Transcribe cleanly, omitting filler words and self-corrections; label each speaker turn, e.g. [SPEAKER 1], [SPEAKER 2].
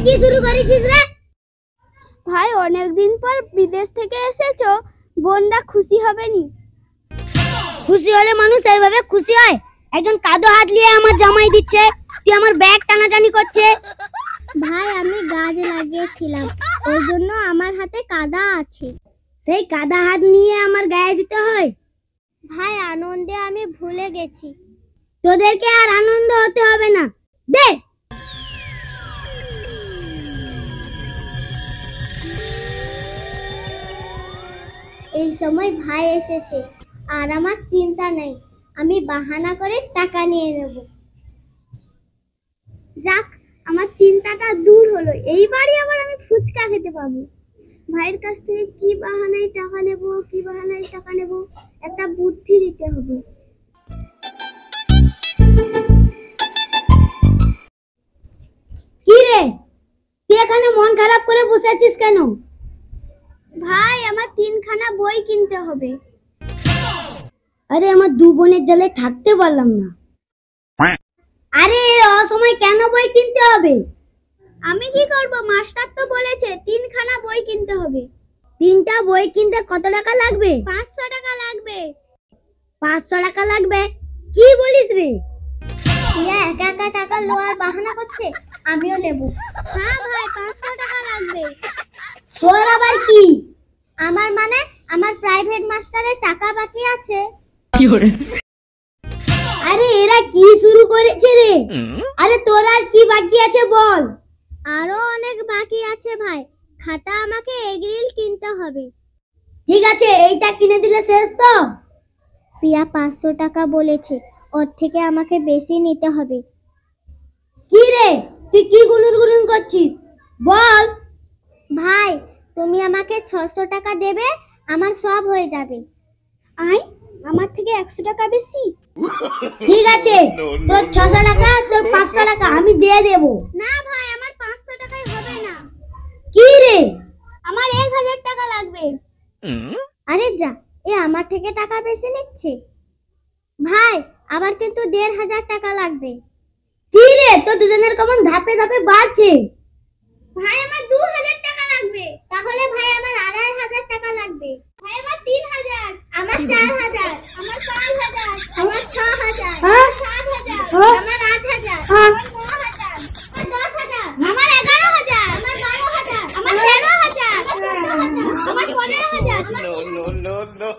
[SPEAKER 1] কি শুরু করেছিস রে?
[SPEAKER 2] ভাই অনেকদিন পর বিদেশ থেকে এসেছো, বোনরা খুশি হবে নি?
[SPEAKER 1] খুশি হলে মানুষ এইভাবে খুশি হয়? একজন কাদো হাত নিয়ে আমার জামাই দিচ্ছে, তুই আমার ব্যাগ টানাটানি করছে।
[SPEAKER 2] ভাই আমি গাছ লাগিয়েছিলাম, ওই জন্য আমার হাতে কাদা আছে।
[SPEAKER 1] সেই কাদা হাত নিয়ে আমার গায়ে দিতে হয়?
[SPEAKER 2] ভাই আনন্দে আমি ভুলে গেছি।
[SPEAKER 1] তোদেরকে আর আনন্দ হতে হবে না, দে।
[SPEAKER 2] এই সময় ভাই এসেছে আর আমার চিন্তা নেই, আমি বাহানা করে টাকা নিয়ে নেব। যাক, আমার চিন্তাটা দূর হলো, এইবারই আবার আমি ফুচকা খেতে পাবো। ভাইয়ের কাছ থেকে কি বাহানায় টাকা নেব, একটা বুদ্ধি দিতে হবে।
[SPEAKER 1] কি রে, তুই এখানে মন খারাপ করে বসে আছিস কেন?
[SPEAKER 2] ভাই আমার 3খানা বই কিনতে হবে।
[SPEAKER 1] আরে আমার দু বোনের জ্বালে থাকতে পারলাম না। আরে অসময় কেন বই কিনতে হবে?
[SPEAKER 2] আমি কি করব, মাস্টার তো বলেছে 3খানা বই কিনতে হবে।
[SPEAKER 1] 3টা বই কিনতে কত টাকা লাগবে?
[SPEAKER 2] 500 টাকা লাগবে।
[SPEAKER 1] 500 টাকা লাগবে? কি বলিস রে?
[SPEAKER 2] একা একা টাকা লোয়ার বাহানা করছে, আমিও নেব। হ্যাঁ ভাই 500 টাকা লাগবে।
[SPEAKER 1] তোর আবার কি?
[SPEAKER 2] আমার প্রাইভেট মাস্টারের টাকা বাকি আছে।
[SPEAKER 1] আরে এরা কি শুরু করেছে রে? আরে তোর আর কি বাকি আছে বল?
[SPEAKER 2] আরো অনেক বাকি আছে ভাই, খাতা আমাকে এগ্রিল কিনতে হবে।
[SPEAKER 1] ঠিক আছে, এইটা কিনে দিলে শেষ তো?
[SPEAKER 2] প্রিয়া 500 টাকা বলেছে, ওর থেকে আমাকে বেশি নিতে হবে।
[SPEAKER 1] কি রে, তুই কি গুনুন করছিস বল?
[SPEAKER 2] ভাই তুমি আমাকে 600 টাকা দেবে, আমার সব হয়ে যাবে। আমার থেকে 100 টাকা বেশি?
[SPEAKER 1] ঠিক আছে, তোর 600 টাকা, তোর 500 টাকা আমি দিয়ে দেব।
[SPEAKER 2] না ভাই, আমার 500 টাকায় হবে না।
[SPEAKER 1] কি রে?
[SPEAKER 2] আমার 1000 টাকা লাগবে। আরে যা, এ আমার থেকে টাকা বেশি নিচ্ছে। ভাই আমার কিন্তু 1500 টাকা লাগবে।
[SPEAKER 1] কি রে, তো দুজনের কেমন ধাপে ধাপে বাড়ছে।
[SPEAKER 2] ভাই আমার 2000 টাকা লাগবে। তাহলে ভাই আমার 2500 টাকা লাগবে। ভাই আমার 3000, আমার 4000, আমার 5000, আমার 6000, আমার 7000, আমার 8000, আমার 9000, আমার 10000, আমার 11000, আমার 12000, আমার 13000, আমার 14000, আমার 15000,
[SPEAKER 3] No.